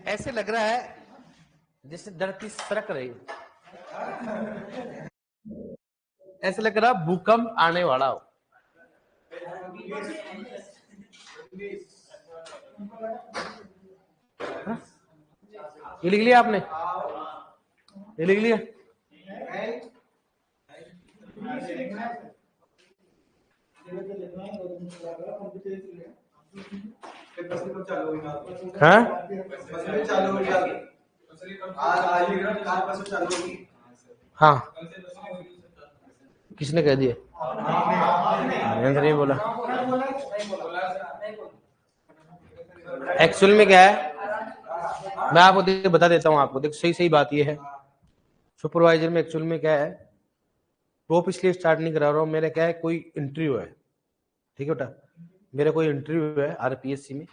ऐसे लग रहा है जैसे धरती सरक रही, ऐसे लग रहा भूकंप आने वाला हो। ये लिख लिया आपने? ये लिख लिया? हाँ हाँ, किसने कह दिया? महेंद्र नहीं बोला। एक्चुअल में क्या है, मैं आपको बता देता हूँ आपको। देख सही बात ये है, सुपरवाइजर में एक्चुअल में क्या है, प्रोप इसलिए स्टार्ट नहीं करा रहा हूँ, मेरा क्या है, कोई इंटरव्यू है, ठीक है बेटा, मेरा कोई इंटरव्यू है आरपीएससी में,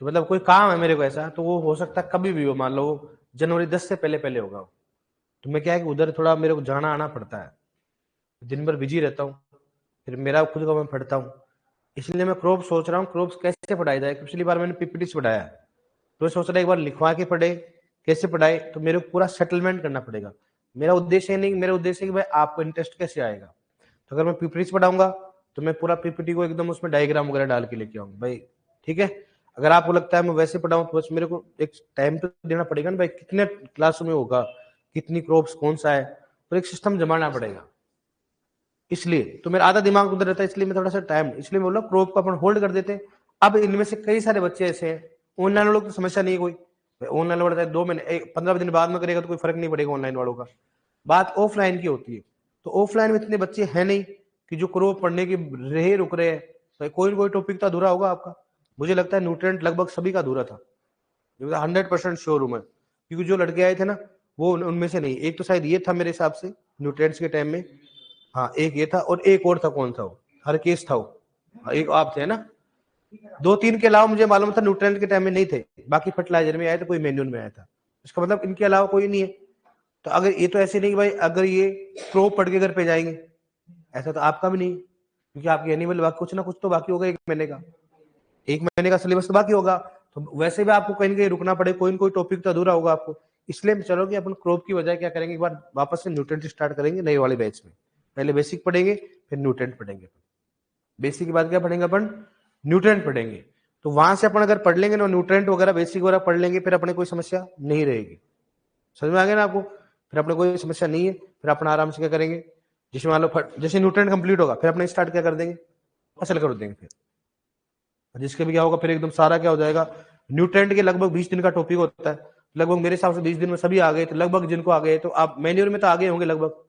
तो मतलब कोई काम है मेरे को ऐसा, तो वो हो सकता है कभी भी हो, मान लो जनवरी 10 से पहले होगा, तो मैं क्या है कि उधर थोड़ा मेरे को जाना आना पड़ता है, दिन भर बिजी रहता हूँ, फिर मेरा खुद का मैं पढ़ता हूँ, इसलिए मैं क्रॉप सोच रहा हूँ, क्रॉप्स कैसे पढ़ाई जाए। पिछली बार मैंने पीपीटी पढ़ाया, तो मैं सोच रहा एक बार लिखवा के पढ़े, कैसे पढ़ाए, तो मेरे को पूरा सेटलमेंट करना पड़ेगा। मेरा उद्देश्य नहीं, मेरा उद्देश्य कि भाई आपको इंटरेस्ट कैसे आएगा, तो अगर मैं पीपीटी पढ़ाऊंगा तो मैं पूरा पीपीटी को एकदम उसमें डायग्राम वगैरह डाल के लेके आऊंगा भाई, ठीक है। अगर आपको लगता है मैं वैसे पढ़ाऊं तो बस मेरे को एक टाइम तो देना पड़ेगा ना भाई, कितने क्लास में होगा, कितनी क्रॉप्स कौन सा है, तो एक सिस्टम जमाना पड़ेगा, इसलिए तो मेरा आधा दिमाग उधर रहता है, इसलिए मैं थोड़ा सा टाइम, इसलिए बोला क्रॉप को अपन होल्ड कर देते। अब इनमें से कई सारे बच्चे ऐसे हैं, ऑनलाइन वालों की समस्या नहीं है कोई, ऑनलाइन वाला 2 महीने 15 दिन बाद में करेगा तो कोई फर्क नहीं पड़ेगा ऑनलाइन वालों का। बात ऑफलाइन की होती है, तो ऑफलाइन में इतने बच्चे हैं नहीं कि जो क्रॉप पढ़ने की रहे रुक रहे हैं, तो कोई ना कोई टॉपिक तो अधूरा होगा आपका। मुझे लगता है न्यूट्रिएंट लगभग सभी का अधूरा था, 100% श्योर हूं मैं, क्योंकि जो लड़के आए थे ना वो उनमें से नहीं, एक तो शायद ये था मेरे हिसाब से न्यूट्रिएंट्स के टाइम में, हाँ एक ये था और एक और था, कौन था वो, हर केस था वो, एक आप थे ना, 2-3 के अलावा मुझे मालूम था न्यूट्रिएंट के टाइम में नहीं थे, बाकी फर्टिलाइजर में आए थे, कोई मैन्यूल में आया था, इसका मतलब इनके अलावा कोई नहीं है। तो अगर ये तो ऐसे नहीं कि भाई अगर ये प्रो पढ़ के घर पे जाएंगे, ऐसा तो आपका भी नहीं, क्योंकि आपके एनुअल कुछ ना कुछ तो बाकी होगा, 1 महीने का सिलेबस तो बाकी होगा, तो वैसे भी आपको कहीं ना कहीं रुकना पड़े, कोई ना कोई टॉपिक तो अधूरा होगा आपको, इसलिए चलो कि अपन क्रॉप की बजाय क्या करेंगे, एक बार वापस से न्यूट्रिएंट स्टार्ट करेंगे नए वाले बैच में, पहले बेसिक पढ़ेंगे फिर न्यूट्रिएंट पढ़ेंगे, बेसिक के बाद क्या पढ़ेंगे अपन, न्यूट्रिएंट पढ़ेंगे, तो वहां से अपन अगर पढ़ लेंगे ना न्यूट्रिएंट वगैरह बेसिक वगैरह पढ़ लेंगे, फिर अपने कोई समस्या नहीं रहेगी, समझ में आ गया ना आपको, फिर अपने कोई समस्या नहीं है, फिर अपन आराम से क्या करेंगे, जैसे मान लो जैसे न्यूट्रिएंट कंप्लीट होगा फिर अपने स्टार्ट क्या कर देंगे, फसल कर देंगे, फिर जिसके भी क्या होगा फिर एकदम सारा क्या हो जाएगा, न्यूट्रिएंट के लगभग 20 दिन का टॉपिक होता है, लगभग मेरे हिसाब से 20 दिन में सभी आ गए, तो लगभग जिनको आ गए तो आप मैन्योर में तो आगे होंगे लगभग,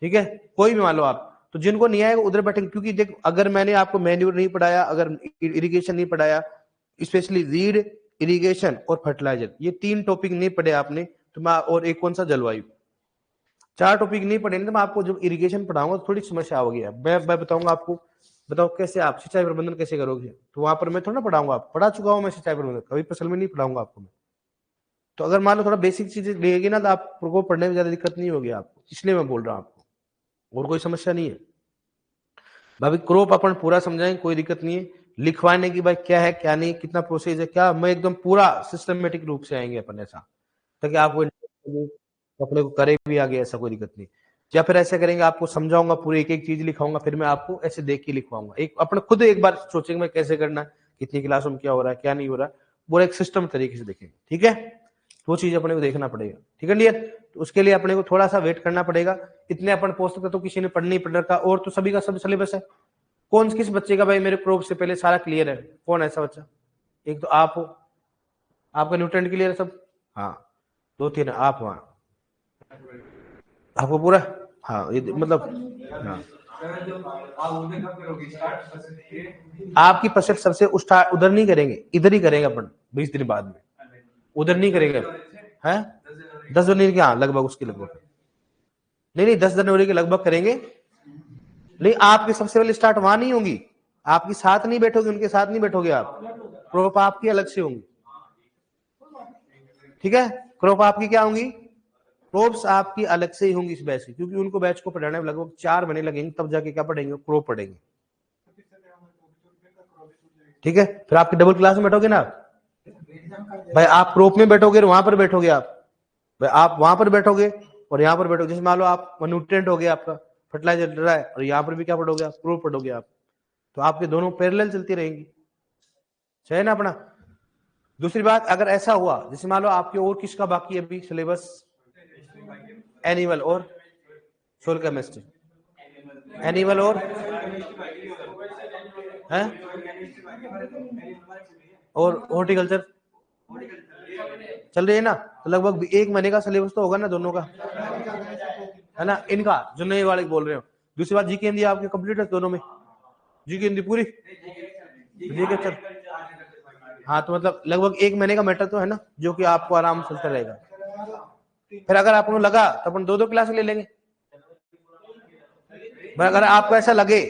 ठीक है, कोई भी मान लो आप, तो जिनको नहीं आएगा उधर बैठेंगे, क्योंकि देख अगर मैंने आपको मैन्योर नहीं पढ़ाया, अगर इरिगेशन नहीं पढ़ाया, स्पेशली रीड, इरिगेशन और फर्टिलाइजर, ये 3 टॉपिक नहीं पढ़े आपने, तो मैं, और एक कौन सा, जलवायु, 4 टॉपिक नहीं पढ़े तो मैं आपको जब इरिगेशन पढ़ाऊंगा तो थोड़ी समस्या होगी, मैं बताऊंगा आपको, बताओ कैसे आप सिंचाई प्रबंधन कैसे करोगे, तो वहां पर मैं थोड़ा ना पढ़ाऊंगा, आप पढ़ा चुका हूं मैं सिंचाई प्रबंधन, कभी फसल में नहीं पढ़ाऊंगा आपको मैं, तो अगर मान लो थोड़ा बेसिक चीजें रहेगी ना तो आपको पढ़ने में ज्यादा दिक्कत नहीं होगी आपको, इसलिए मैं बोल रहा हूँ आपको, और कोई समस्या नहीं है भाभी, क्रॉप अपन पूरा समझाएंगे, कोई दिक्कत नहीं है, लिखवाने की भाई क्या है क्या नहीं, कितना प्रोसेस है क्या, मैं एकदम पूरा सिस्टमेटिक रूप से आएंगे अपन ऐसा, ताकि आपको अपने को करे भी आगे, ऐसा कोई दिक्कत नहीं, या फिर ऐसे करेंगे आपको समझाऊंगा पूरी एक एक चीज लिखाऊंगा, फिर मैं आपको ऐसे देख के लिखवाऊंगा, एक अपने खुद एक बार सोचेंगे मैं कैसे करना है, कितनी क्लासों में क्या हो रहा है क्या नहीं हो रहा है, पूरा एक सिस्टम तरीके से देखेंगे, ठीक है, वो चीज अपने को देखना पड़ेगा, ठीक है डियर, तो उसके लिए अपने को थोड़ा सा वेट करना पड़ेगा, इतने अपन पहुंच सकते तो किसी ने पढ़ नहीं पढ़ रखा, और तो सभी का सब सिलेबस है, कौन किस बच्चे का भाई मेरे प्रोब से पहले सारा क्लियर है, कौन ऐसा बच्चा, एक तो आप हो, आपका न्यूट्रिएंट क्लियर है सब, हाँ 2-3 आप, वहां आपको पूरा, हाँ ये मतलब, हाँ आपकी फसल सबसे उधर नहीं करेंगे, इधर ही करेंगे अपन 20 दिन बाद में, उधर नहीं करेंगे, है 10 जनवरी के, हाँ लगभग उसके लगभग, नहीं 10 जनवरी के लगभग करेंगे, नहीं आपकी सबसे पहले स्टार्ट वहां नहीं होगी, आपकी साथ नहीं बैठोगे, उनके साथ नहीं बैठोगे आप, क्रॉप आपकी अलग से होंगी, ठीक है, क्रॉप आपकी क्या होंगी, क्रॉप्स आपकी अलग से ही होंगी इस बैच से, क्योंकि उनको बैच को पढ़ाने में लगभग 4 महीने लगेंगे, तब जाके क्या पढ़ेंगे, क्रॉप पढ़ेंगे, ठीक है, फिर आपकी डबल क्लास में बैठोगे ना भाई, आप क्रोप में बैठोगे और वहां पर बैठोगे आप भाई, आप वहां पर बैठोगे और यहाँ पर बैठोगे। जैसे मान लो आप न्यूट्रिएंट हो गया आपका, फर्टिलाइजर रहा है, और यहाँ पर भी क्या पढ़ोगे आप, क्रोप पढ़ोगे आप, तो आपके दोनों पैरेलल चलती रहेंगी, सही है ना अपना। दूसरी बात, अगर ऐसा हुआ जैसे मान लो आपके और किसका बाकी है अभी सिलेबस, एनिमल और सोल केमिस्ट्री, एनिमल और है और हॉर्टिकल्चर चल रही है ना, तो लगभग 1 महीने का सिलेबस तो होगा ना दोनों का, है ना, इनका जो नए वाले बोल रहे हो। दूसरी बात, जीके हिंदी आपके कंप्लीट है दोनों में, जीके हिंदी पूरी, जीके चल, हाँ, तो मतलब लगभग 1 महीने का मैटर तो है ना, जो कि आपको आराम से चलता रहेगा। फिर अगर आपको लगा तो अपन 2-2 क्लास ले लेंगे। अगर आपको ऐसा लगे,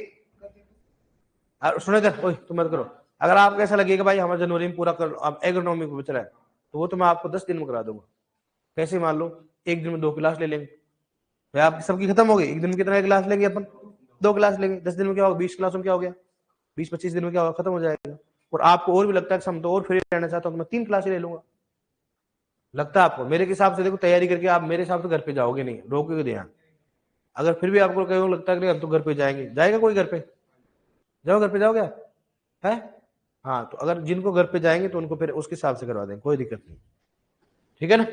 सुनो इधर, ओए तुम मत करो, अगर आपको ऐसा लगे कि भाई हमारा जनवरी में पूरा कर, अब एग्रोनॉमी को बच रहा है, तो वो तो मैं आपको 10 दिन में करा दूंगा। कैसे, मान लो 1 दिन में 2 क्लास ले लेंगे, भाई आपकी सबकी खत्म हो गई, 1 दिन में कितना क्लास लेंगे अपन, 2 क्लास लेंगे, 10 दिन में क्या होगा, 20 क्लासों में क्या हो गया, 20-25 दिन में क्या होगा, खत्म हो जाएगा। और आपको और भी लगता है कि हम तो और फ्री रहना चाहता हूँ, तो मैं 3 क्लास ले लूंगा, लगता है आपको, मेरे हिसाब से देखो तैयारी करके आप मेरे हिसाब से घर पे जाओगे नहीं, रोकोगे ध्यान। अगर फिर भी आपको कहीं लगता है कि हम तो घर पे जाएंगे, जाएगा कोई घर पे, जाओ घर पे जाओगे है, हाँ, तो अगर जिनको घर पे जाएंगे तो उनको फिर उसके हिसाब से करवा देंगे, कोई दिक्कत नहीं, ठीक है ना,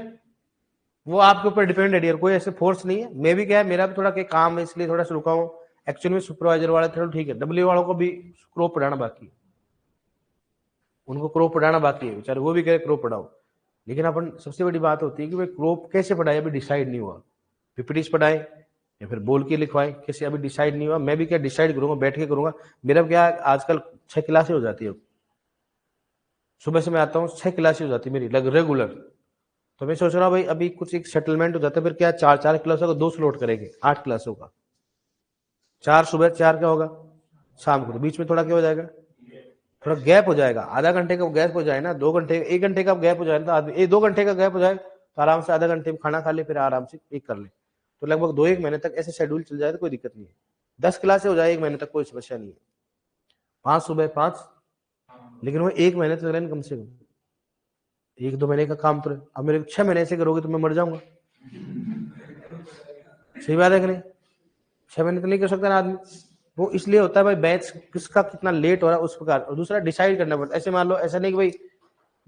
वो आपके ऊपर डिपेंड है डियर, कोई ऐसे फोर्स नहीं है। मैं भी क्या है, मेरा भी थोड़ा काम है इसलिए थोड़ा सा रुका हूँ, एक्चुअली में सुपरवाइजर वाले थोड़ा ठीक है, डब्ल्यू वालों को भी क्रोप पढ़ाना बाकी है, उनको क्रोप पढ़ाना बाकी है बेचारे, वो भी कह रहे क्रोप पढ़ाओ, लेकिन अपन सबसे बड़ी बात होती है कि भाई क्रोप कैसे पढ़ाए अभी डिसाइड नहीं हुआ, पीपीटीज पढ़ाए या फिर बोल के लिखवाए, कैसे अभी डिसाइड नहीं हुआ। मैं भी क्या डिसाइड करूंगा, बैठ के करूंगा। मेरा क्या आजकल 6 क्लासें हो जाती है, सुबह से मैं आता हूँ 6 क्लासें हो जाती है मेरी रेगुलर, तो मैं सोच रहा हूँ भाई अभी कुछ एक सेटलमेंट हो जाता है, फिर क्या 4 क्लासों का 2 स्लॉट करेंगे, 8 क्लासों का, 4 सुबह 4 क्या होगा शाम को, तो बीच में थोड़ा क्या हो जाएगा, थोड़ा गैप हो जाएगा, आधा घंटे का गैप हो जाए ना, 2 घंटे 1 घंटे का गैप हो जाए तो आदमी 2 घंटे का गैप हो जाए तो आराम से आधा घंटे में खाना खा ले, फिर आराम से एक कर ले, तो लगभग 2-1 महीने तक ऐसे शेड्यूल चल जाए तो कोई दिक्कत नहीं है। 10 क्लासें हो जाए 1 महीने तक, कोई समस्या नहीं है, 5 सुबह 5, लेकिन वो 1 महीने तक चले कम से कम, 1-2 महीने का काम तो। अब मेरे 6 महीने से करोगे तो मैं मर जाऊंगा, सही बात है कि नहीं, 6 महीने तो नहीं कर सकता ना आदमी। वो इसलिए होता है भाई बैच किसका कितना लेट हो रहा है उस प्रकार, और दूसरा डिसाइड करना पड़ता है। ऐसे मान लो, ऐसा नहीं कि भाई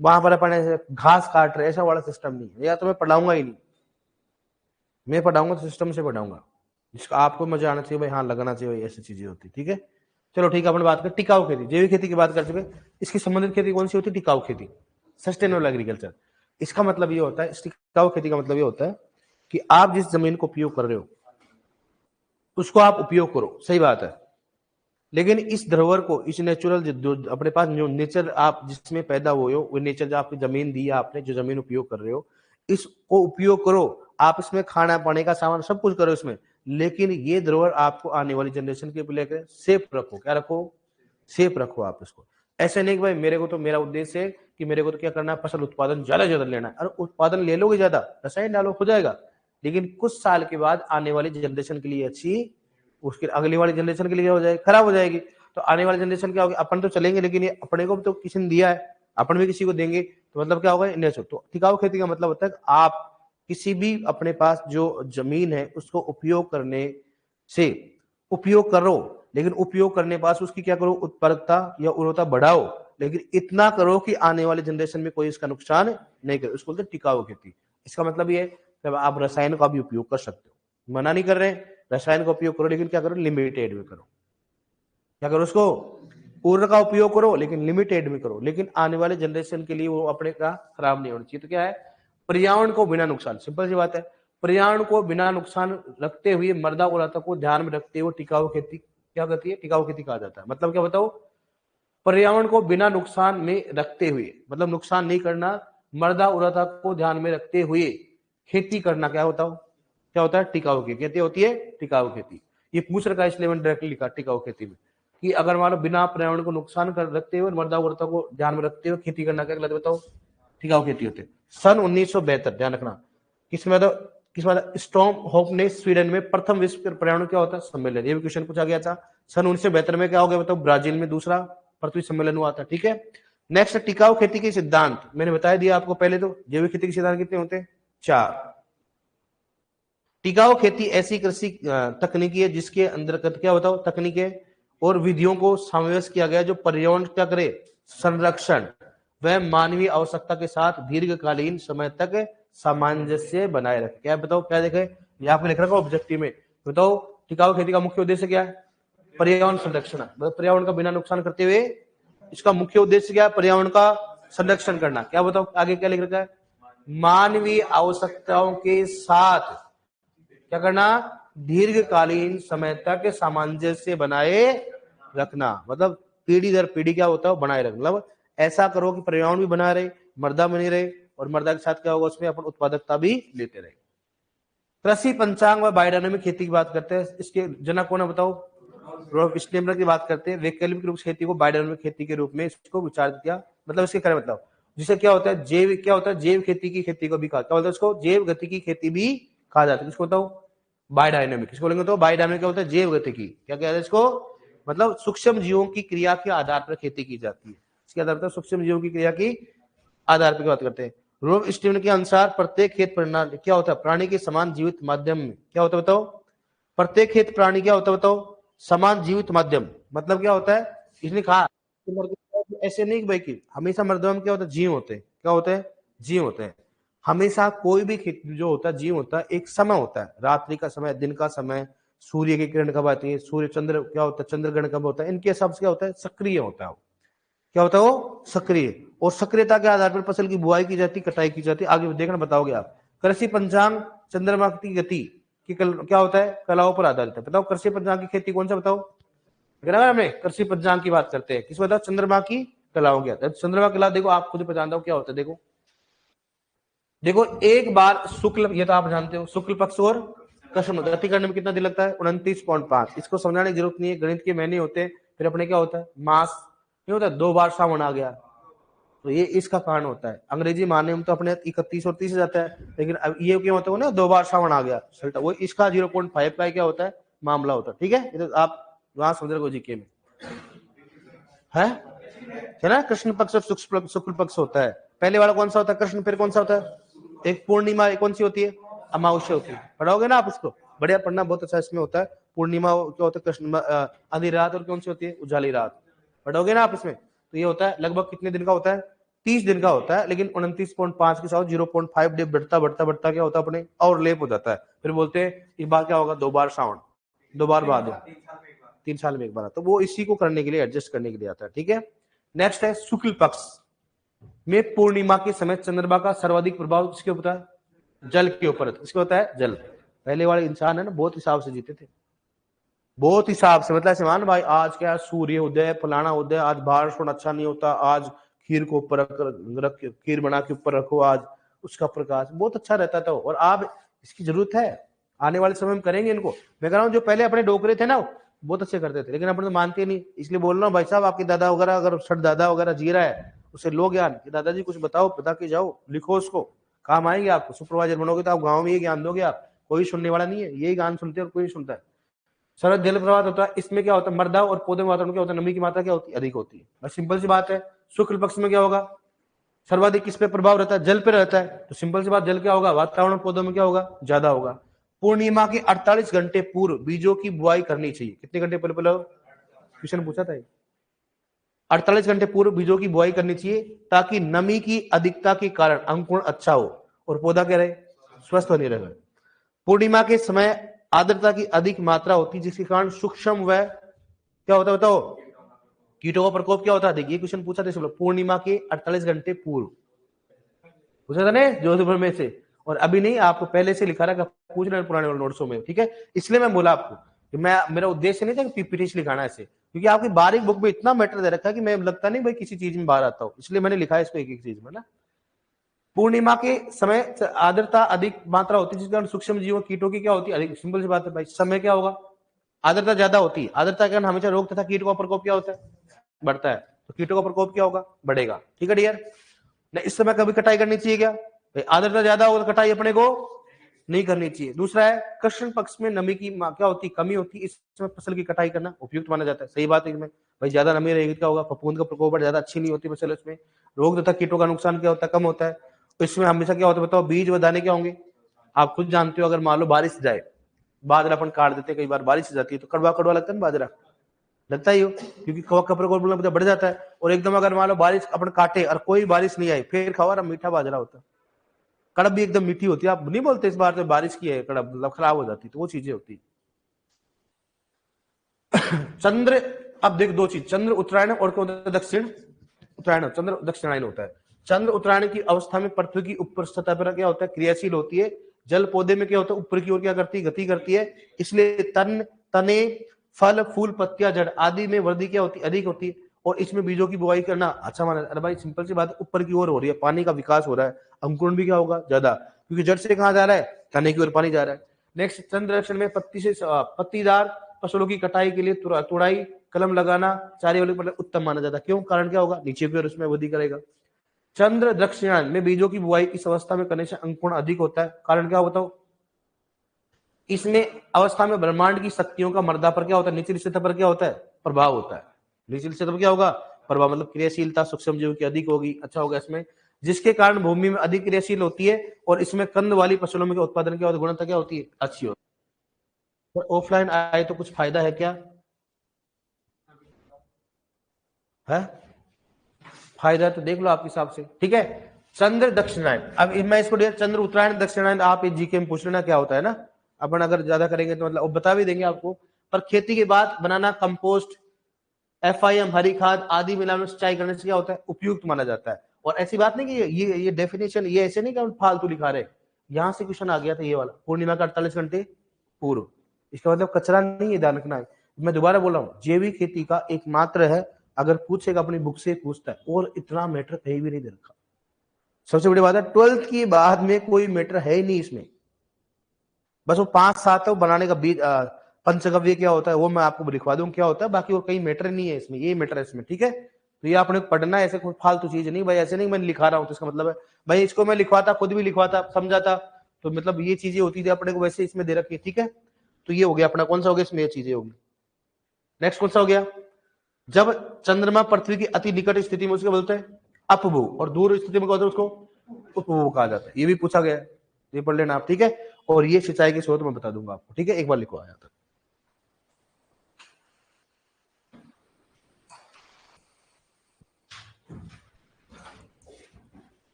वहां पर अपन ऐसे घास काट रहे, ऐसा वाला सिस्टम नहीं है, या तो मैं पढ़ाऊंगा ही नहीं, मैं पढ़ाऊंगा तो सिस्टम से पढ़ाऊंगा, जिसका आपको मजा आना चाहिए भाई, हाँ लगना चाहिए, ऐसी चीजें होती, ठीक है। चलो ठीक है, अपन बात करें टिकाऊ खेती, जैविक खेती की बात कर चुके। इसकी संबंधित खेती कौन सी होती है, टिकाऊ खेती, सस्टेनेबल एग्रीकल्चर। इसका मतलब ये होता है, टिकाऊ खेती का मतलब ये होता है कि आप जिस जमीन को उपयोग कर रहे हो उसको आप उपयोग करो, सही बात है, लेकिन इस धरोहर को, इस नेचुरल जो अपने पास जो नेचर आप जिसमें पैदा हुए हो, वो नेचर जो आपकी जमीन दी है आपने, जो जमीन उपयोग कर रहे हो, इसको उपयोग करो, आप इसमें खाना पाने का सामान सब कुछ करो इसमें, लेकिन ये धरोहर आपको आने वाली जनरेशन के लेकर सेफ रखो, क्या रखो, सेफ रखो आप इसको। ऐसे नहीं कि भाई मेरे को तो, मेरा उद्देश्य है कि मेरे को तो क्या करना है, फसल उत्पादन ज्यादा ज्यादा लेना है, अरे उत्पादन ले लोगे ज्यादा, रसायन डालो हो जाएगा, लेकिन कुछ साल के बाद आने वाली जनरेशन के लिए अच्छी, उसके अगली वाली जनरेशन के लिए हो जाएगी, खराब हो जाएगी। तो आने वाली जनरेशन क्या होगी, अपन तो चलेंगे लेकिन ये अपने को भी तो किसी ने दिया है, अपन भी किसी को देंगे, तो मतलब क्या होगा, नेचर। तो टिकाऊ खेती का मतलब होता है कि आप किसी भी अपने पास जो जमीन है उसको उपयोग करने से उपयोग करो, लेकिन उपयोग करने पास उसकी क्या करो, उत्पादकता या उर्वरता बढ़ाओ, लेकिन इतना करो कि आने वाले जनरेशन में कोई इसका नुकसान नहीं करे, उसको बोलते टिकाऊ खेती। इसका मतलब ये है आप रसायन का भी उपयोग कर सकते हो, मना नहीं कर रहे हैं, रसायन का उपयोग करो, लेकिन क्या करो, लिमिटेड में करो, क्या करो, उसको उर्वरक का उपयोग करो लेकिन लिमिटेड में करो, लेकिन आने वाले जनरेशन के लिए वो अपने का खराब नहीं होना चाहिए। तो क्या है, पर्यावरण को बिना नुकसान, सिंपल सी बात है, पर्यावरण को बिना नुकसान रखते हुए, मृदा उर्वरता को ध्यान में रखते हुए टिकाऊ खेती क्या कहती है, टिकाऊ खेती कहा जाता है। मतलब क्या बताओ, पर्यावरण को बिना नुकसान में रखते हुए, मतलब नुकसान नहीं करना, मृदा उर्वरता को ध्यान में रखते हुए खेती करना, क्या होता हो, क्या होता है, टिकाऊ खेती होती है, टिकाऊ खेती। ये पूछ रखा है इसलिए मैंने डायरेक्टली लिखा टिकाऊ खेती में, कि अगर मान लो बिना पर्यावरण को नुकसान कर रखते हुए, मृदा उर्वरता को ध्यान में रखते हुए खेती करना, क्या कहलाता है बताओ, टिकाऊ खेती होते। सन 1972, ध्यान रखना, किसमें स्टॉर्म होप ने स्वीडन में प्रथम विश्व पर्यावरण क्या होता है सम्मेलन, ये भी क्वेश्चन पूछा गया था। सन 1972 में क्या हो गया बताओ, ब्राजील में दूसरा पृथ्वी सम्मेलन हुआ था। ठीक है, नेक्स्ट टिकाऊ खेती के सिद्धांत मैंने बता दिया आपको पहले। तो जैविक खेती के सिद्धांत कितने होते हैं? 4। टिकाऊ खेती ऐसी कृषि तकनीकी है जिसके अंतर्गत क्या बताओ तकनीकें और विधियों को समावेश किया गया जो पर्यावरण क्या करे, संरक्षण वह मानवीय आवश्यकता के साथ दीर्घकालीन समय तक सामंजस्य बनाए रखे। क्या बताओ, क्या देखे यहाँ पे लिख रखा ऑब्जेक्टिव में, बताओ टिकाऊ खेती का मुख्य उद्देश्य क्या है? पर्यावरण संरक्षण, मतलब पर्यावरण का बिना नुकसान करते हुए इसका मुख्य उद्देश्य क्या है? पर्यावरण का संरक्षण करना। क्या बताओ आगे क्या लिख रखा है? मानवीय आवश्यकताओं के साथ क्या करना? दीर्घकालीन समय तक सामंजस्य बनाए रखना, मतलब पीढ़ी दर पीढ़ी क्या होता है बनाए रखना। मतलब ऐसा करो कि पर्यावरण भी बना रहे, मर्दा बनी रहे, और मर्दा के साथ क्या होगा उसमें अपन उत्पादकता भी लेते रहे। कृषि पंचांग व बायोडायनामिक खेती की बात करते हैं, इसके जनक कौन है बताओ? रॉल्फ स्टेमर की बात करते हैं। वैकल्पिक रूप से खेती को बायोडायनामिक खेती के रूप में इसको विचार किया, मतलब इसके क्या मतलब, जिसे क्या होता है जैव, क्या होता है जैव खेती की खेती को भी कहा, क्या होता है उसको? जैव गति की खेती भी कहा जाता है। किसको बताओ? बायोडायनामिक। किसको बोलेंगे? तो बायोडायनामिक क्या होता है? जैव गति की। क्या कहते हैं इसको? मतलब सूक्ष्म जीवों की क्रिया के आधार पर खेती की जाती है। इसके आधार पर सूक्ष्म जीवों की क्रिया की आधार पर बात करते हैं। रोब स्टीवन के अनुसार प्रत्येक खेत प्रणाली क्या होता है? प्राणी के समान जीवित माध्यम में क्या होता है बताओ? प्रत्येक खेत प्राणी क्या होता है बताओ? समान जीवित माध्यम। मतलब क्या होता है? इसने कहा ऐसे नहीं भाई कि हमेशा मर्दों में क्या होता है? जीव होते हैं। क्या होते हैं? जीव होते हैं। हमेशा कोई भी खेत जो होता है जीव होता है, एक समय होता है, रात्रि का समय, दिन का समय, सूर्य की किरण कब आती है, सूर्य चंद्र क्या होता है, चंद्रग्रहण कब होता है, इनके हिसाब से क्या होता है? सक्रिय होता है। क्या होता है वो? सक्रिय। और सक्रियता के आधार पर फसल की बुआई की जाती, कटाई की जाती। आगे देखना बताओगे आप। कृषि पंचांग चंद्रमा की गति की क्या होता है? कलाओं पर आधारित है। बताओ कृषि पंचांग की खेती कौन सा बताओ? हमने कृषि पंचांग की बात करते हैं, किस बताओ? चंद्रमा की कलाओं की। चंद्रमा कला देखो आप खुद पहचानते हो क्या होता है। देखो देखो एक बार शुक्ल, ये तो आप जानते हो, शुक्ल पक्ष और कृष्ण गति करने में कितना दिन लगता है? 29.5। इसको समझाने की जरूरत नहीं है, गणित के महीने होते हैं। फिर अपने क्या होता है? मास नहीं होता, 2 बार सावन आ गया, तो ये इसका कारण होता है। अंग्रेजी मानने में तो अपने 31 और 30 जाता है, लेकिन अब ये क्या होता है ना, 2 बार सावन आ गया, वो इसका 0.5 का क्या होता है? मामला होता है। ठीक है, तो आप वहां समझ रहे जीके में है ना? कृष्ण पक्ष और शुक्ल पक्ष होता है। पहले वाला कौन सा होता है? कृष्ण। फिर कौन सा होता है? एक पूर्णिमा, एक कौन सी होती है? अमावस्या होती है। पढ़ोगे ना आप उसको, बढ़िया पढ़ना, बहुत अच्छा इसमें होता है। पूर्णिमा क्या होता है? कृष्ण आधी रात। और कौन सी होती है? उजाली रात। पढ़ोगे ना आप इसमें। तो ये होता है लगभग कितने दिन का होता है? 30 दिन का होता है, लेकिन 29.5 के साथ 0.5 डे बढ़ता बढ़ता बढ़ता क्या होता है अपने और लेप हो जाता है। फिर बोलते हैं इस बार क्या होगा? 2 बार सावन, 2 बार बाद, 3 साल में एक बार। तो वो इसी को करने के लिए, एडजस्ट करने के लिए आता है। ठीक है, नेक्स्ट है शुक्ल पक्ष में पूर्णिमा के समय चंद्रमा का सर्वाधिक प्रभाव किसके ऊपर होता है? जल के ऊपर। किसके होता है? जल। पहले वाले इंसान है ना, बहुत हिसाब से जीते थे, बहुत हिसाब से। मतलब ऐसे मान भाई आज क्या सूर्य उदय, फलाना उदय, आज बारिश होना अच्छा नहीं होता, आज खीर को ऊपर रख खीर बना के ऊपर रखो, आज उसका प्रकाश बहुत अच्छा रहता था। और आप इसकी जरूरत है, आने वाले समय में करेंगे इनको। मैं कह रहा हूँ जो पहले अपने डोकरे थे ना बहुत अच्छे करते थे, लेकिन अपन तो मानते नहीं। इसलिए बोल रहा हूँ भाई साहब, आपके दादा वगैरह अगर सट दादा वगैरह जी रहा है, उसे लो ज्ञान कि दादाजी कुछ बताओ, बता के जाओ, लिखो, उसको काम आएंगे। आपको सुपरवाइजर बनोगे तो आप गाँव में ये ज्ञान दोगे। आप कोई सुनने वाला नहीं है, यही ज्ञान सुनते हैं और कोई सुनता है। शरद जल प्रवाह होता है, इसमें क्या होता है? मृदा और पौधे में वातावरण क्या होता है? नमी की मात्रा क्या होती है? अधिक होती है। बस सिंपल सी बात है। शुक्ल पक्ष में क्या होगा? सर्वाधिक किस पे प्रभाव रहता है? जल पे रहता है। तो सिंपल सी बात, जल क्या होगा? वातावरण पौधों में क्या होगा? ज्यादा होगा। पूर्णिमा के 48 घंटे पूर्व बीजों की बुआई करनी चाहिए। कितने घंटे पहले? क्वेश्चन पूछा था 48 घंटे पूर्व बीजों की बुआई करनी चाहिए, ताकि नमी की अधिकता के कारण अंकुरण अच्छा हो और पौधा क्या रहे? स्वस्थ बने रहे। पूर्णिमा के समय आर्द्रता की अधिक मात्रा होती है, जिसके कारण सूक्ष्म व क्या होता है बताओ? कीटों का प्रकोप क्या होता है? देखिए क्वेश्चन पूछा था पूर्णिमा के 48 घंटे पूर्व पूछा था ना जोधपुर में से, और अभी नहीं, आपको पहले से लिखा रहा, पूछ रहे पुराने नोट्सों में। ठीक है, इसलिए मैं बोला आपको कि मैं, मेरा उद्देश्य नहीं था कि पीपीटी लिखाना ऐसे, क्योंकि आपकी बारीक बुक में इतना मैटर दे रखा है कि मैं लगता नहीं भाई किसी चीज में बाहर आता हूँ, इसलिए मैंने लिखा है इसको एक एक चीज में ना। पूर्णिमा के समय आर्द्रता अधिक मात्रा होती है, जिसके कारण सूक्ष्म जीवों कीटों की क्या होती है? अधिक। सिंपल सी बात है भाई, समय क्या होगा? आर्द्रता ज्यादा होती है, आर्द्रता के कारण हमेशा रोग तथा कीट का प्रकोप क्या होता है? बढ़ता है। तो कीटों का प्रकोप क्या होगा? बढ़ेगा। ठीक है डियर, इस समय कभी कटाई करनी चाहिए क्या? आर्द्रता ज्यादा होगा तो कटाई अपने को नहीं करनी चाहिए। दूसरा है कृष्ण पक्ष में नमी की क्या होती? कमी होती है, इस समय फसल की कटाई करना उपयुक्त माना जाता है। सही बात है, भाई ज्यादा नमी रहेगी क्या होगा, फफूंद का प्रकोप ज्यादा अच्छी नहीं होती फसल, इसमें रोग तथा कीटों का नुकसान क्या होता है, कम होता है। तो इसमें हमेशा क्या होता है बताओ, बीज व दाने क्या होंगे, आप खुद जानते हो। अगर मान लो बारिश जाए, बाजरा अपन काट देते हैं, कई बार बारिश जाती है तो कड़वा कड़वा लगता है ना बाजरा, लगता ही हो, क्योंकि कवक का प्रकोप बढ़ जाता है। और एकदम अगर मान लो बारिश अपन काटे और कोई बारिश नहीं आई, फिर खाओ और मीठा बाजरा होता है, कड़ब भी एकदम मीठी होती है। आप नहीं बोलते इस बार तो बारिश की है कड़ब, मतलब खराब हो जाती, तो वो चीजें होती। चंद्र, अब देख दो चीज, चंद्र उत्तरायण और क्या होता है, दक्षिण उत्तरायण, चंद्र दक्षिणायन होता है। चंद्र उत्तरायण की अवस्था में पृथ्वी की ऊपर सतह पर क्या होता है, क्रियाशील होती है। जल पौधे में क्या होता है, ऊपर की ओर क्या करती है, गति करती है। इसलिए तन, तने, फल, फूल, पत्तियां, जड़ आदि में वृद्धि क्या होती है, अधिक होती है। और इसमें बीजों की बुआई करना अच्छा माना। अरे भाई सिंपल सी बात है, ऊपर की ओर हो रही है, पानी का विकास हो रहा है, अंकुरण भी क्या होगा ज्यादा, क्योंकि जड़ से कहां जा रहा है, तने की ओर पानी जा रहा है। नेक्स्ट, चंद्र दक्षिण में पत्तीदार फसलों की कटाई के लिए तुड़ाई, कलम लगाना, चारे वाले मतलब उत्तम माना जाता है। क्यों, कारण क्या होगा, नीचे की ओर उसमें वृद्धि करेगा। चंद्र दक्षिणायन में बीजों की बुआई इस अवस्था में करने से अंकुरण अधिक होता है। कारण क्या बताओ, इसमें अवस्था में ब्रह्मांड की शक्तियों का मर्दा पर क्या होता है, निचली सतह पर क्या होता है, प्रभाव होता है। निचली सतह पर क्या होगा, प्रभाव, मतलब क्रियाशीलता सूक्ष्म जीवों की अधिक होगी, अच्छा होगा इसमें, जिसके कारण भूमि में अधिक क्रियाशील होती है। और इसमें कंद वाली फसलों में उत्पादन क्या होता है, गुणवत्ता क्या होती है, अच्छी होती है। ऑफलाइन आए तो कुछ फायदा है क्या, है फायदा तो देख लो आपके हिसाब से, ठीक है। चंद्र दक्षिणायन, अब मैं इसको चंद्र उत्तरायण दक्षिणायन आप जीके में पूछ लेना क्या होता है ना, अपन अगर ज्यादा करेंगे तो मतलब बता भी देंगे आपको। पर खेती के बाद बनाना कंपोस्ट, FIM, हरी खाद आदि मिलाकर सिंचाई करने से क्या होता है, उपयुक्त माना जाता है। और ऐसी बात नहीं कि ये डेफिनेशन, ये ऐसे नहीं कि हम फालतू लिखा रहे, यहां से क्वेश्चन आ गया था ये वाला, पूर्णिमा का 48 घंटे पूर्व। इसका मतलब कचरा नहीं है, ध्यान रखना है। मैं दोबारा बोल रहा हूँ, जैविक खेती का एकमात्र है, अगर पूछेगा अपनी बुक से पूछता है, और इतना मैटर कहीं भी नहीं दे रखा। सबसे बड़ी बात है 12th के बाद में कोई मैटर है ही नहीं इसमें, बस वो 5-7 है बनाने का बीज, पंचगव्य क्या होता है वो मैं आपको लिखवा दूं क्या होता है, बाकी और कहीं मैटर नहीं है इसमें, ये मैटर है इसमें, ठीक है। तो ये आपने पढ़ना है, ऐसे कोई फालतू चीज नहीं भाई, ऐसे नहीं मैं लिखा रहा हूँ तो इसका मतलब है भाई इसको मैं लिखवाता, खुद भी लिखवाता, समझाता, तो मतलब ये चीजें होती थी अपने को, वैसे इसमें दे रखी है, ठीक है। तो ये हो गया अपना, कौन सा हो गया इसमें, ये चीजें होगी। नेक्स्ट कौन सा हो गया, जब चंद्रमा पृथ्वी की अति निकट स्थिति में उसको बोलते हैं अपभू, और दूर स्थिति में कहते हैं उसको उपभू कहा जाता है। ये भी पूछा गया है, ये पढ़ लेना आप, ठीक है। और ये सिंचाई के स्रोत मैं बता दूंगा आपको, ठीक है, एक बार लिखो आया था।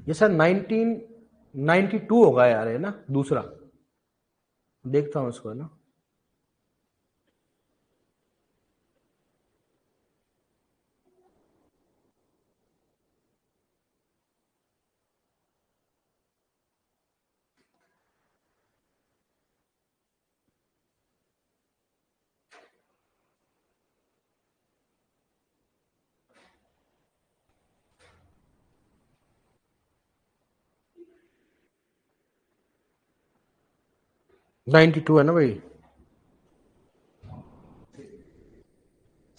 ये सर 1992 होगा यार, है ना, दूसरा देखता हूँ इसको, है ना। नाइनटी टू है ना भाई,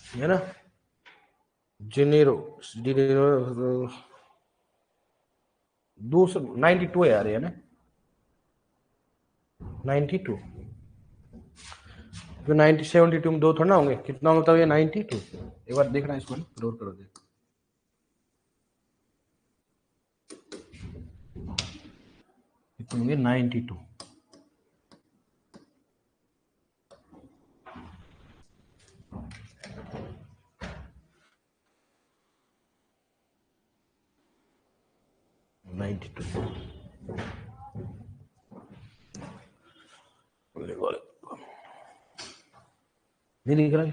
है ना, जिनेरो, जिनेरो, दूसरा 92 है यार, ये ना 92, जो 1972 में दो थोड़ा ना होंगे, कितना होता है ये 92, एक बार देखना इसको, जरूर करो देख, कितने होंगे 92, नहीं दिख रहा है।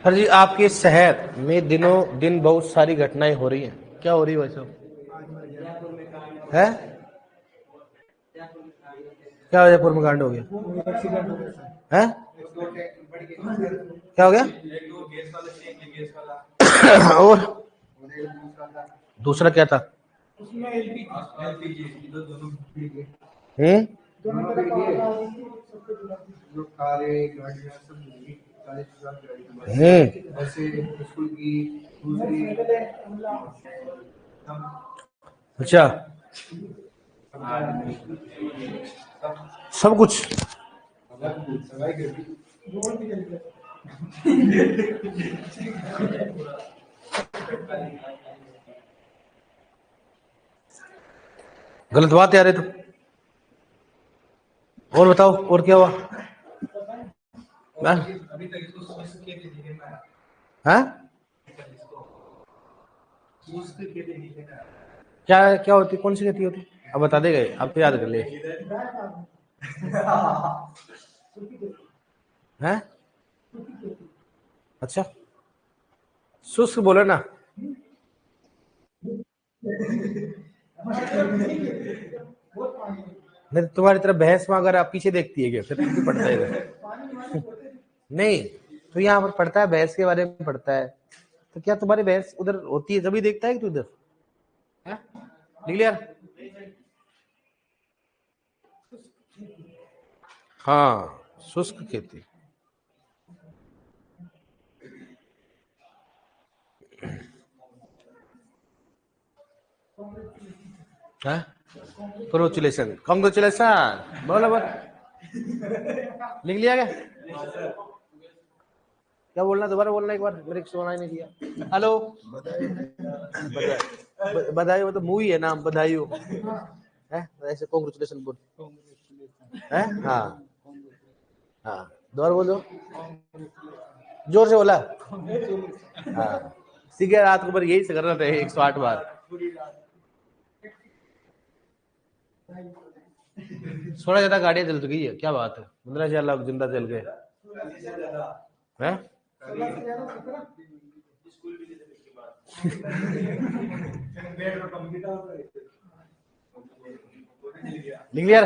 सर जी, आपके शहर में दिनों दिन बहुत सारी घटनाएं हो रही हैं, क्या हो रही है भाई साहब? है क्या जयपुर में कांड हो गया? है क्या हो गया? और दूसरा क्या था? हम्म जो कारें गाड़ियां सब महंगी 40,000 गाड़ी ऐसे स्कूल की दूसरी अच्छा सब कुछ गलत बात है यार ये तो। और बताओ और क्या हुआ? अभी तक इसको स्वस्थ खेती नहीं है हैं? क्या क्या होती, कौन सी खेती होती? अब बता दे गए, अब तो याद कर ले। हैं? अच्छा शुष्क बोले ना। नहीं तुम्हारी तरह भैंस में अगर आप पीछे देखती है क्या, फिर भी पढ़ता है इधर। नहीं तो यहाँ पर पढ़ता है, भैंस के बारे में पढ़ता है, तो क्या तुम्हारी भैंस उधर होती है जब ही देखता है कि तू इधर निकल यार। हाँ शुष्क खेती। कॉन्ग्रेचुलेशन कॉन्ग्रेचुलेशन बोलो बोल। लिख लिया क्या? क्या बोलना, दोबारा बोलना एक बार, मेरे को सुनाई नहीं दिया। हेलो बधाई, वो तो मूवी है नाम बधाई हो है, ऐसे कॉन्ग्रेचुलेशन बोल है। हाँ हाँ दोबारा बोलो, जोर से बोला। हाँ सीखे रात को पर यही से करना था 108 बार। थोड़ा ज्यादा गाड़ियां जल चुकी है, क्या बात है, 15,000 लोग जिंदा जल गए हैं। लिख लिया।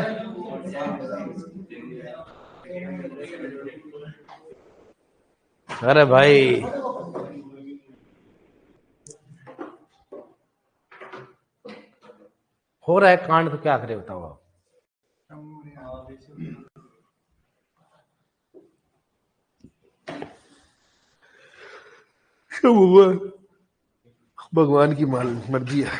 अरे भाई हो रहा है कांड तो क्या करे बताओ आप। भगवान की मर्जी है।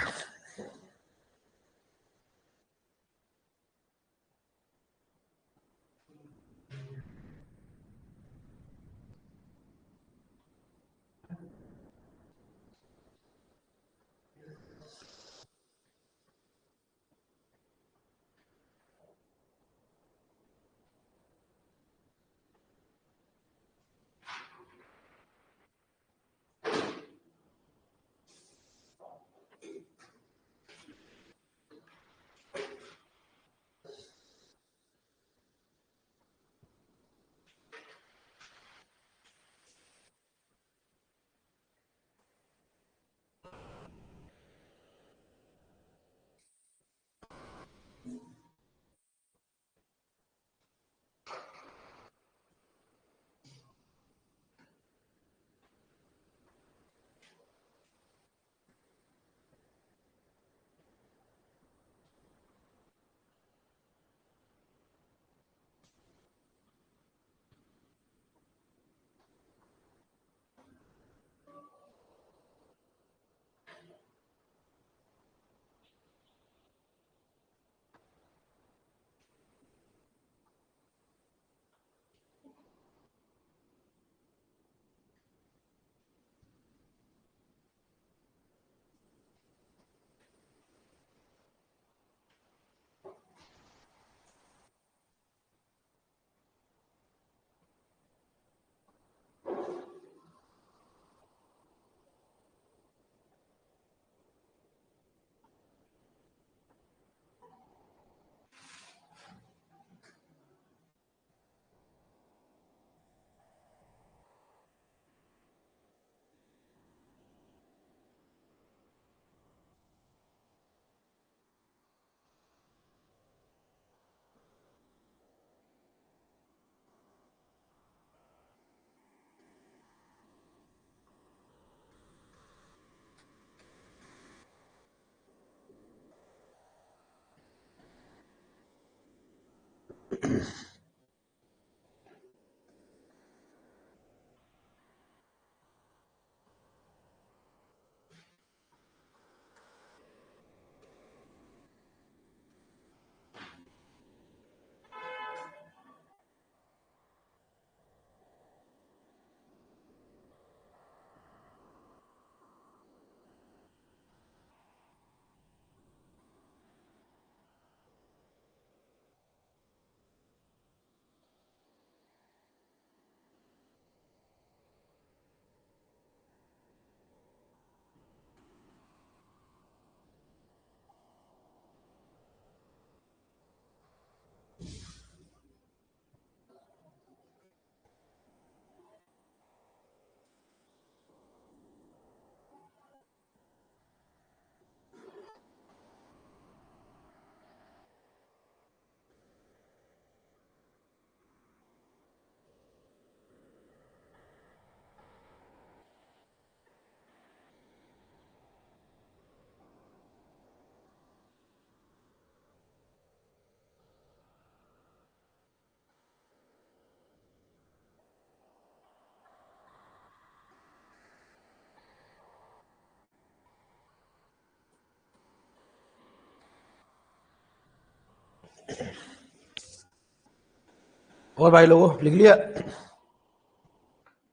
और भाई लोगों लिख लिया?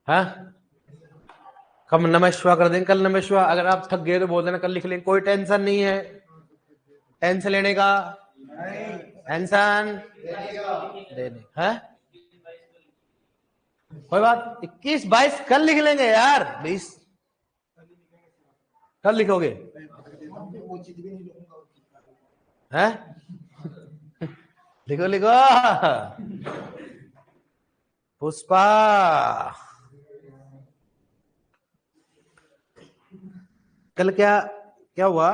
हाँ, कम नमस्वा कर देंगे, कल नमस्वा। अगर आप थक गए तो बोल देना, कल लिख लेंगे, कोई टेंशन नहीं है। टेंशन लेने का, टेंशन देने है, कोई बात। 21 22 कल लिख लेंगे यार। 20 कल लिखोगे हैं? लिखो लिखो। पुष्पा, कल क्या क्या हुआ?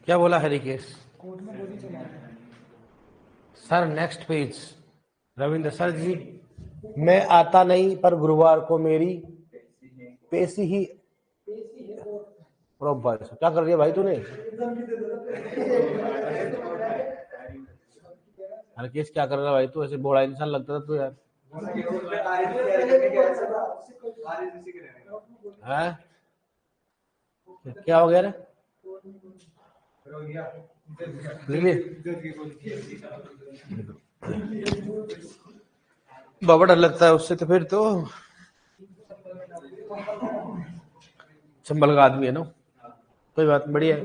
क्या बोला Harikesh sir? Next page. Ravindra sir ji, मैं आता नहीं, पर गुरुवार को मेरी पेशी ही क्या कर रही है भाई तूने? हरकेश क्या कर रहा है भाई तू? ऐसे बोड़ा इंसान लगता था तू यार। है क्या हो गया रे? बाबा डर लगता है उससे तो। फिर तो संभल का आदमी है ना, कोई बात नहीं, बढ़िया है।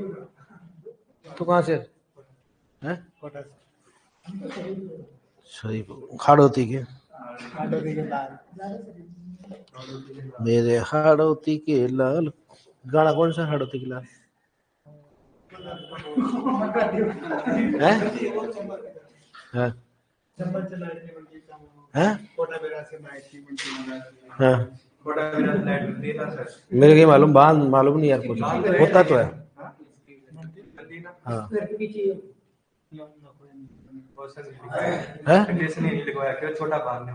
तो कहाँ से है? सही हाड़ौती के मेरे हाड़ौती के लाल, गाना कौन सा हाड़ौती के लाल है? हाँ हाँ हाँ, मेरे को मालूम, बांध मालूम नहीं यार, कुछ होता तो है। हाँ छोटा बांध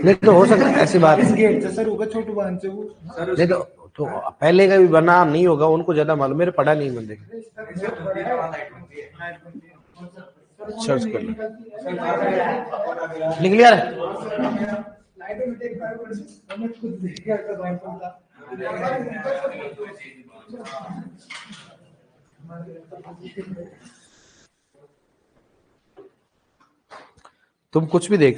नहीं तो हो सकता है ऐसी बात है। गेट से सर होगा छोटू बांध से वो नहीं तो पहले का भी बना नहीं होगा, उनको ज्यादा मालूम, मेरे पढ़ा नहीं मैंने। सर्च कर लो, लिख लिया तुम कुछ भी देख।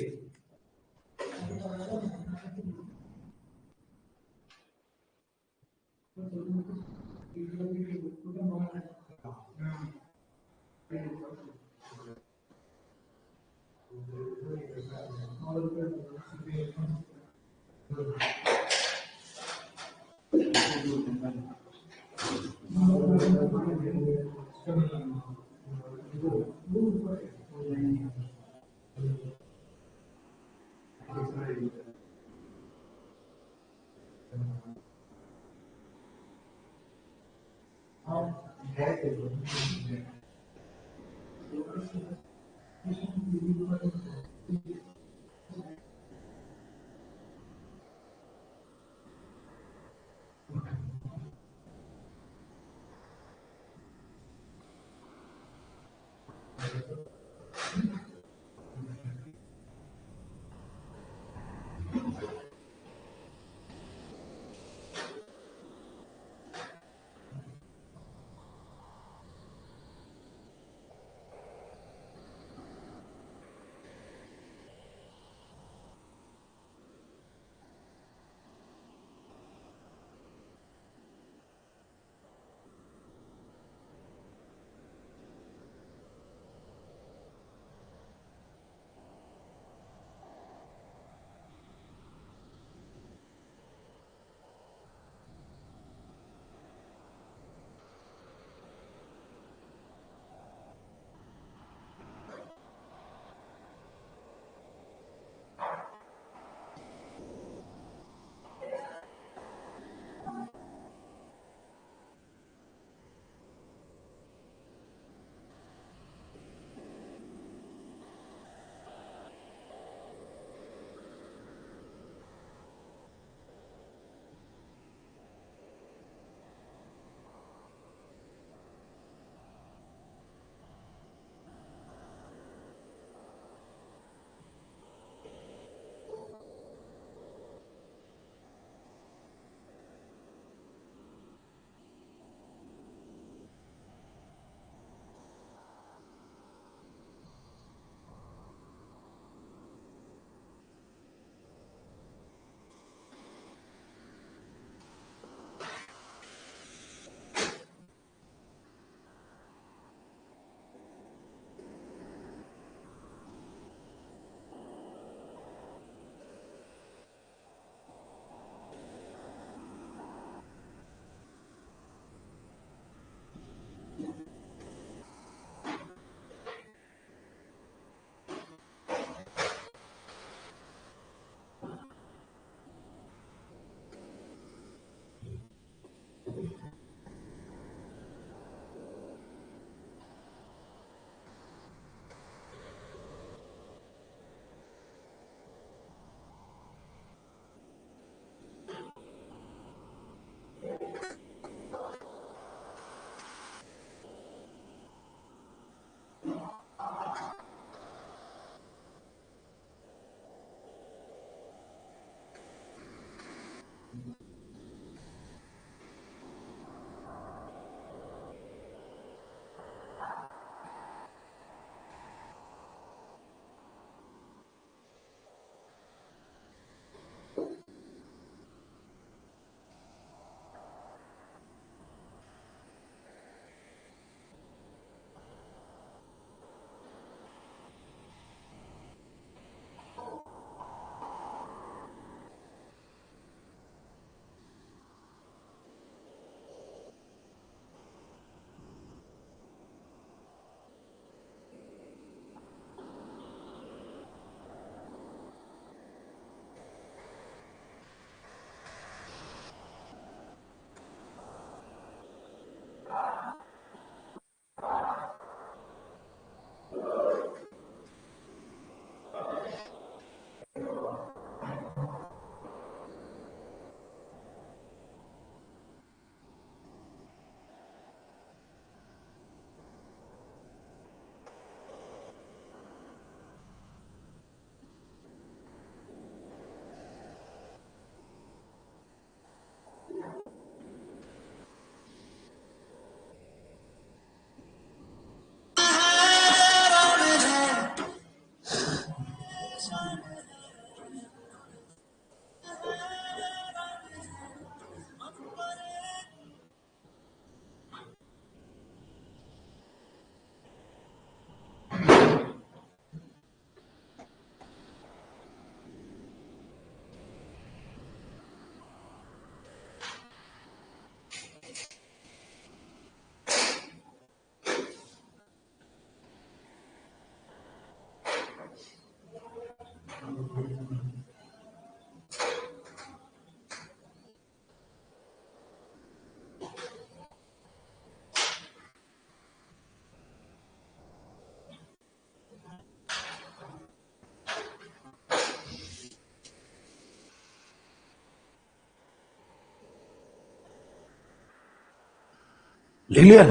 लिख लिया,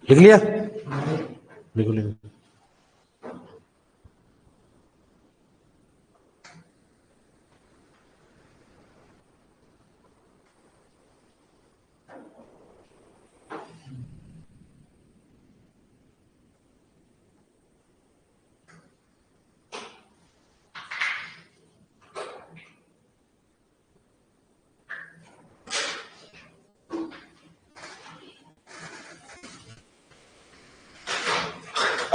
लिख लिया, लिखो लिखो।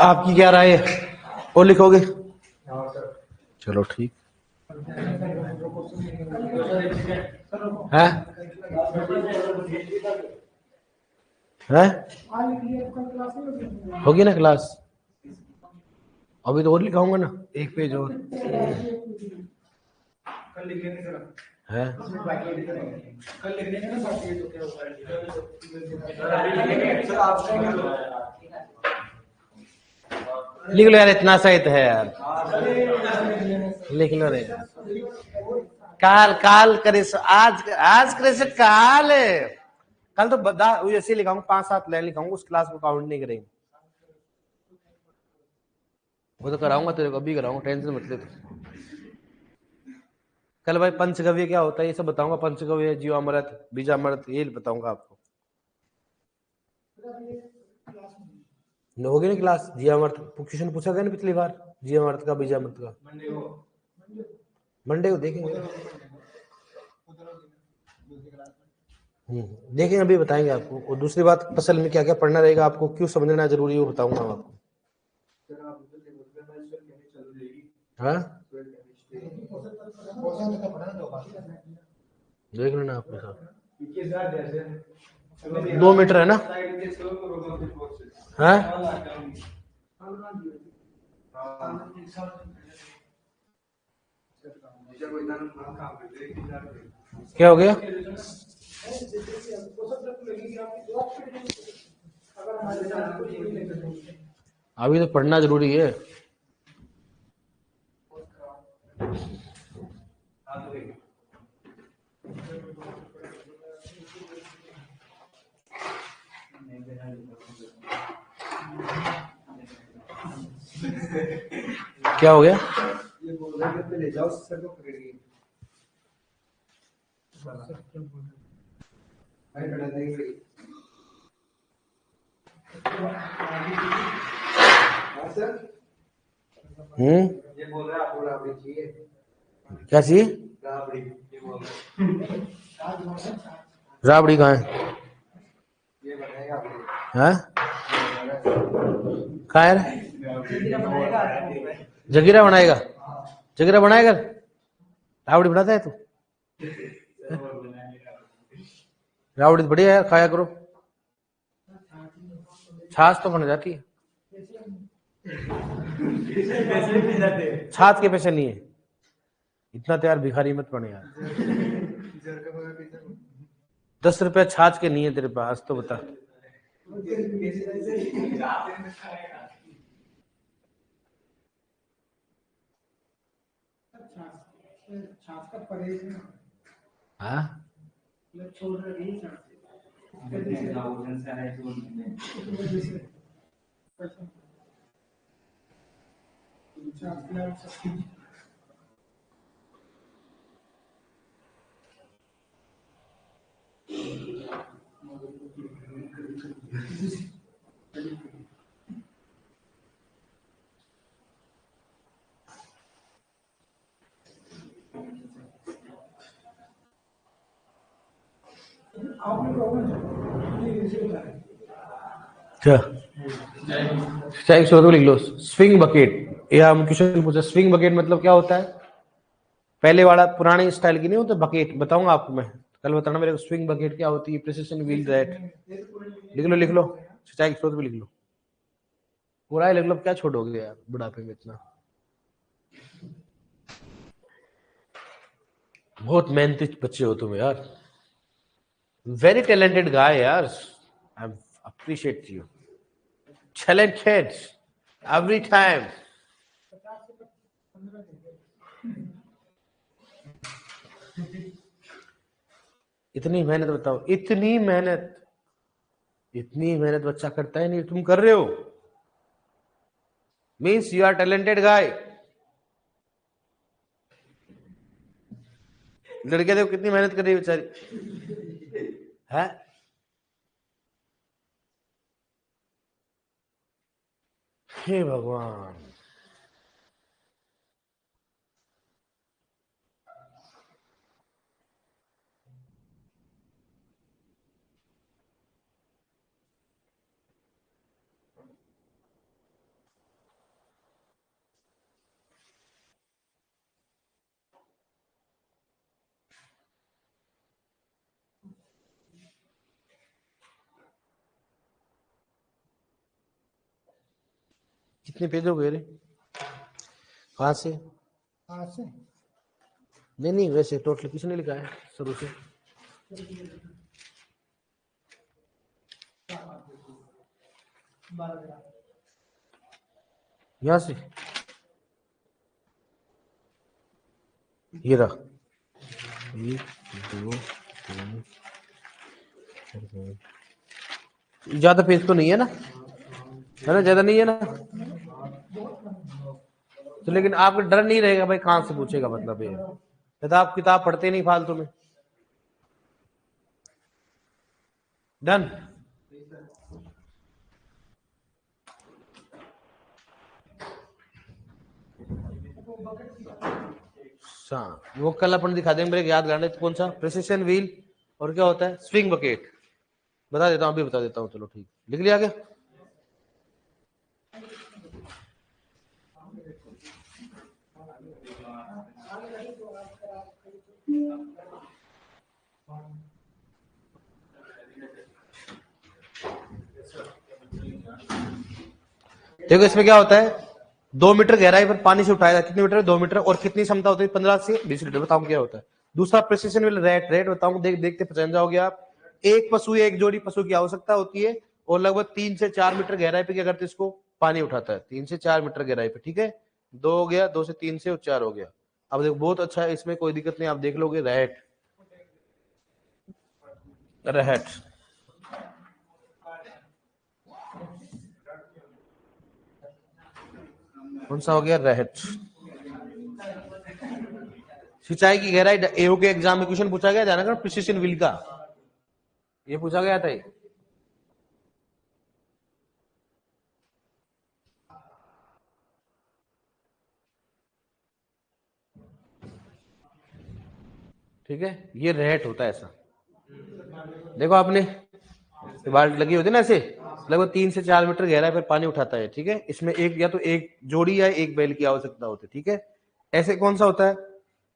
आपकी क्या राय है, और लिखोगे? हाँ सर। चलो ठीक है, है? होगी ना क्लास? अभी तो और लिखाऊंगा ना, एक पेज और कल लिख लेंगे सर, है। कल लिख लेंगे ना, बाकी तो क्या होगा सर, आप लिख लो यार, इतना सहित है यार, लिख लो रे। काल काल करे सो आज, आज करे सो काल है। कल तो बता ऐसे लिखाऊंगा, 5-7 लाइन लिखाऊंगा, उस क्लास को काउंट नहीं करेंगे। वो तो कराऊंगा तेरे को, अभी कराऊंगा, टेंशन मत ले तू। कल भाई पंचगव्य क्या होता है ये सब बताऊंगा, पंचगव्य, जीवामृत, बीजामृत, ये बताऊंगा आपको। होगी ना क्लास जीवामृत? क्वेश्चन पूछा गया ना पिछली बार, जीवामृत का, बीजामृत का। मंडे को देखेंगे, देखेंगे, अभी बताएंगे आपको। और दूसरी बात, फसल में क्या क्या पढ़ना रहेगा आपको, क्यों समझना जरूरी है, वो बताऊंगा मैं आपको। हाँ देख लेना आपके साथ, 2 मीटर है ना? हाँ क्या हो गया? अभी तो पढ़ना जरूरी है। क्या हो गया? ये बोल रहे हैं कि ले जाओ सर को पकड़िए, भाई खड़ा देंगे। हाँ सर, ये बोल रहे हैं आपको राबड़ी चाहिए। क्या चाहिए? राबड़ी, ये बोल रहे हैं। राबड़ी कहाँ है? ये बनेगा हाँ कहाँ है? जगीरा बनाएगा? जगीरा बनाएगा? राबड़ी बनाता है तू? राबड़ी बढ़िया है, खाया करो। छाछ तो बन जाती है, छाछ के पैसे नहीं है इतना तो यार, भिखारी मत बने यार। 10 रुपया छाछ के नहीं है तेरे पास तो बता। हाँ क्या चाय तो लिख लो, स्विंग बकेट। या हम क्वेश्चन पूछा, स्विंग बकेट मतलब क्या होता है? पहले वाला पुराने स्टाइल की नहीं होता बकेट, बताऊंगा आपको मैं, कल बताना मेरे को स्विंग बकेट क्या होती है, प्रिसिशन व्हील दैट। लिख लो लिख लो, चाय स्रोत भी लिख लो, पूरा ही लिख लो, क्या छोड़ोगे यार बुढ़ापे में इतना। बहुत मेहनती बच्चे हो तुम यार, वेरी टैलेंटेड गाय यार, I appreciate you, talented every time. इतनी मेहनत बताओ, इतनी मेहनत बच्चा करता है नहीं, तुम कर रहे हो, means you are talented guy. लड़के देखो कितनी मेहनत कर रही है बेचारी है। हे भगवान, कितने पेज हो गए रे? कहाँ से? कहाँ से? नहीं वैसे टोटल किसने लिखा है शुरू से? यहाँ से ये रहा, 1 2 3 ज्यादा पेज तो नहीं है ना, है ना? ज्यादा नहीं है ना? तो लेकिन आपको डर नहीं रहेगा भाई कहां से पूछेगा, मतलब ये तो आप किताब पढ़ते नहीं फालतू में। डन। वो कल अपन दिखा देंगे, मेरे याद करना कौन सा, प्रेसिशन व्हील और क्या होता है स्विंग बकेट, बता देता हूँ, अभी बता देता हूँ। चलो ठीक, लिख लिया क्या? देखो इसमें क्या होता है, 2 मीटर गहराई पर पानी से उठाया, कितने मीटर? 2 मीटर। और कितनी क्षमता होती है? 15 से 20 लीटर। बताऊं क्या होता है? दूसरा प्रेसिशन व्हील रेट बताऊं, देखते पहचान जाओगे आप। एक पशु या एक जोड़ी पशु की आवश्यकता होती है और लगभग 3 से 4 मीटर गहराई पे क्या करते हैं, इसको पानी उठाता है 3 से 4 मीटर गहराई पे। ठीक है, 2 हो गया, 2 से 3 से और 4 हो गया। अब देखो बहुत अच्छा है, इसमें कोई दिक्कत नहीं, आप देख लोगे। रेट रेट कौन सा हो गया? रेट। सिंचाई की गहराई, एओ के एग्जाम में क्वेश्चन पूछा गया, ध्यान रखना, प्रिसिशन व्हील का ये पूछा गया था। ठीक है, ये रेट होता है ऐसा। देखो आपने बाल्टी लगी होती है ना ऐसे, लगभग 3 से 4 मीटर गहराई पर पानी उठाता है। ठीक है, इसमें एक या तो एक जोड़ी या एक बैल की आवश्यकता होती है। ठीक है, ऐसे कौन सा होता है?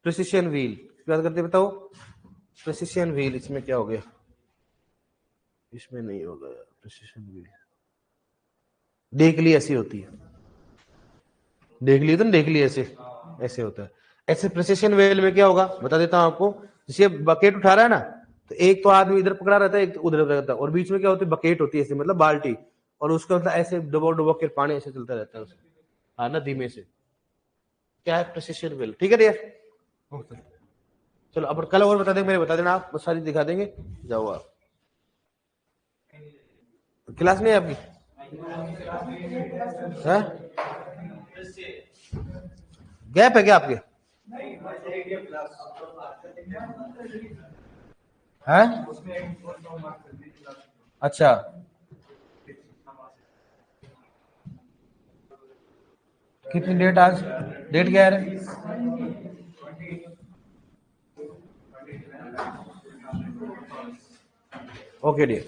Precision wheel. बात करते बताओ, प्रिसिशन व्हील इसमें क्या हो गया? इसमें नहीं होगा प्रिसिशन व्हील। देख ली ऐसी होती है, देख ली तो देख ली ऐसे, ऐसे होता है। ऐसे प्रिसिशन व्हील में क्या होगा बता देता हूं आपको। जैसे बकेट उठा रहा है ना, तो एक तो आदमी इधर पकड़ा रहता है, एक तो उधर रहता है, और बीच में क्या होती है? बकेट होती है ऐसे, मतलब बाल्टी, और उसका मतलब ऐसे डुबो डुबो के पानी ऐसे चलता रहता है उसमें, हाँ ना, धीमे से। क्या है? Precision wheel. ठीक है डियर, चलो अब कल और बता देंगे, मेरे बता देना, आप सारी दिखा देंगे। जाओ आप, क्लास नहीं है आपकी? है गैप है क्या आपके? है अच्छा, कितनी डेट आज? डेट क्या है? Okay dear.